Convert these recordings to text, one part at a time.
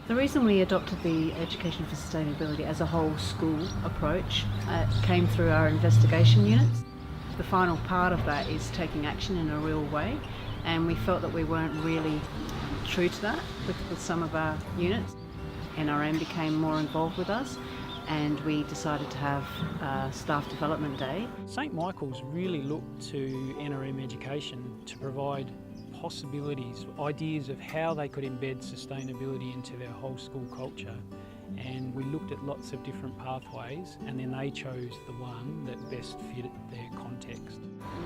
The reason we adopted the Education for Sustainability as a whole school approach came through our investigation units. The final part of that is taking action in a real way, and we felt that we weren't really true to that with some of our units. NRM became more involved with us, and we decided to have a staff development day. St Michael's really looked to NRM Education to provide possibilities, ideas of how they could embed sustainability into their whole school culture, and we looked at lots of different pathways, and then they chose the one that best fit their context.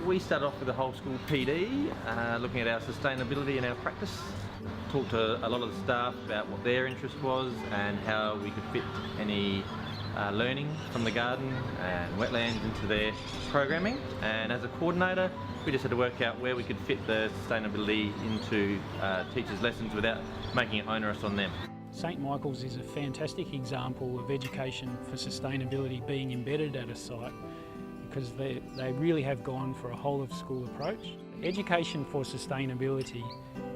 We started off with the whole school PD, looking at our sustainability and our practice. Talked to a lot of the staff about what their interest was and how we could fit any learning from the garden and wetlands into their programming, and as a coordinator we just had to work out where we could fit the sustainability into teachers' lessons without making it onerous on them. St Michael's is a fantastic example of education for sustainability being embedded at a site, because they really have gone for a whole of school approach. Education for sustainability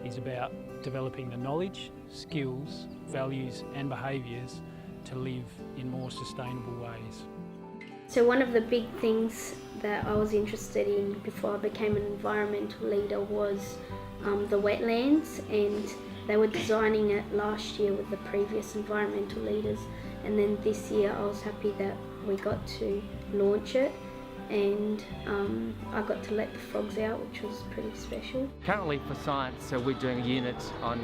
is about developing the knowledge, skills, values and behaviours to live in more sustainable ways. So one of the big things that I was interested in before I became an environmental leader was the wetlands, and they were designing it last year with the previous environmental leaders, and then this year I was happy that we got to launch it, and I got to let the frogs out, which was pretty special. Currently for science, so we're doing a unit on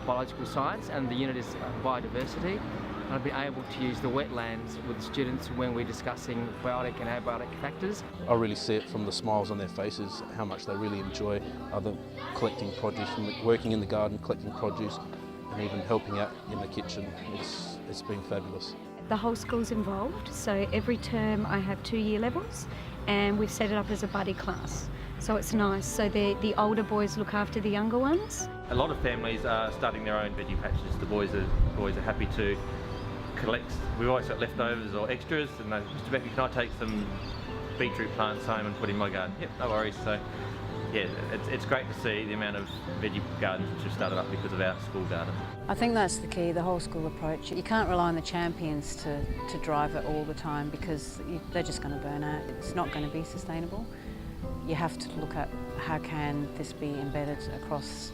biological science, and the unit is biodiversity. And I've been able to use the wetlands with students when we're discussing biotic and abiotic factors. I really see it from the smiles on their faces, how much they really enjoy either collecting produce, working in the garden, collecting produce, and even helping out in the kitchen. It's been fabulous. The whole school's involved, so every term I have 2 year levels, and we've set it up as a buddy class. So it's nice, so the older boys look after the younger ones. A lot of families are starting their own veggie patches. The boys are happy to collect. We've always got leftovers or extras, and they, Mr. Becker, can I take some beetroot plants home and put in my garden? Yep, no worries. So yeah, it's great to see the amount of veggie gardens which have started up because of our school garden. I think that's the key, the whole school approach. You can't rely on the champions to drive it all the time, because they're just going to burn out. It's not going to be sustainable. You have to look at how can this be embedded across,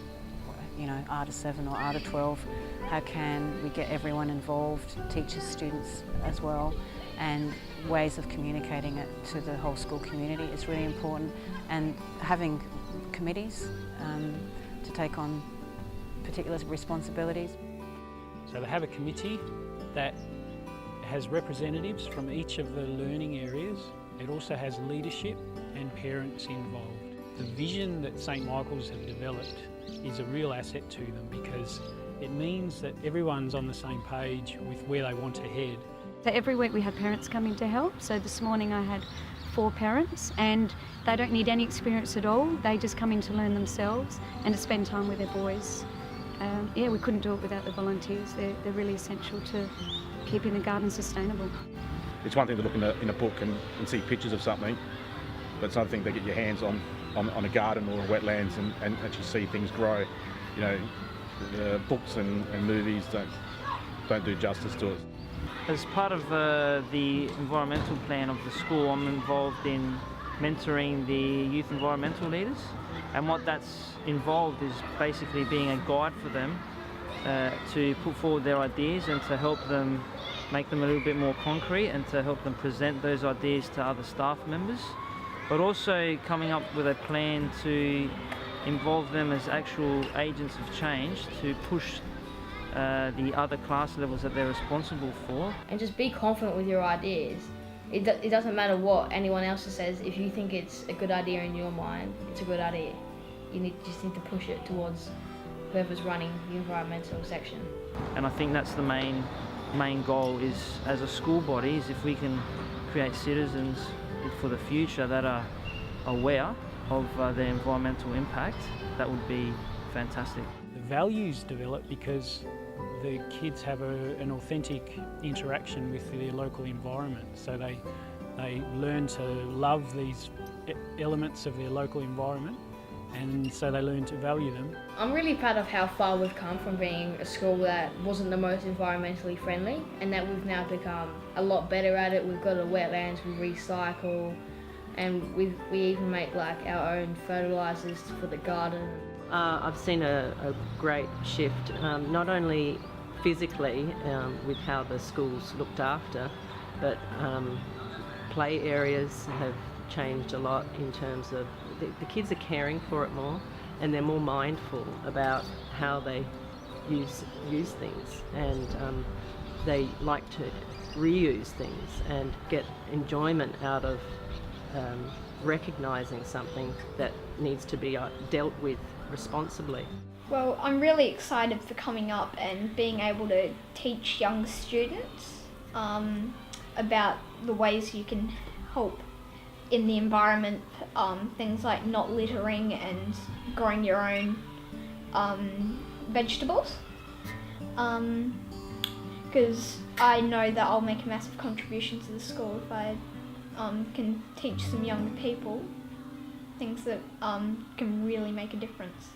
you know, R to 7 or R to 12. How can we get everyone involved, teachers, students as well, and ways of communicating it to the whole school community is really important, and having committees to take on particular responsibilities. So they have a committee that has representatives from each of the learning areas. It also has leadership and parents involved. The vision that St Michael's have developed is a real asset to them, because it means that everyone's on the same page with where they want to head. So every week we have parents coming to help. So this morning I had 4 parents, and they don't need any experience at all. They just come in to learn themselves and to spend time with their boys. Yeah, we couldn't do it without the volunteers. They're really essential to keeping the garden sustainable. It's one thing to look in a book and see pictures of something, but it's another thing to get your hands on a garden or a wetlands and actually see things grow. You know, the books and movies don't do justice to it. As part of the environmental plan of the school, I'm involved in mentoring the youth environmental leaders, and what that's involved is basically being a guide for them to put forward their ideas and to help them make them a little bit more concrete, and to help them present those ideas to other staff members, but also coming up with a plan to involve them as actual agents of change to push the other class levels that they're responsible for. And just be confident with your ideas. It doesn't matter what anyone else says. If you think it's a good idea in your mind, it's a good idea. You just need to push it towards whoever's running the environmental section. And I think that's the main goal, is as a school body, is if we can create citizens for the future that are aware of their environmental impact, that would be fantastic. The values develop because the kids have an authentic interaction with their local environment, so they learn to love these elements of their local environment, and so they learn to value them. I'm really proud of how far we've come from being a school that wasn't the most environmentally friendly, and that we've now become a lot better at it. We've got a wetlands, we recycle, and we even make like our own fertilisers for the garden. I've seen a great shift, not only physically with how the school's looked after, but play areas have changed a lot in terms of the kids are caring for it more, and they're more mindful about how they use things, and they like to reuse things and get enjoyment out of recognising something that needs to be dealt with responsibly. Well, I'm really excited for coming up and being able to teach young students about the ways you can help in the environment, things like not littering and growing your own vegetables, because I know that I'll make a massive contribution to the school if I can teach some young people things that can really make a difference.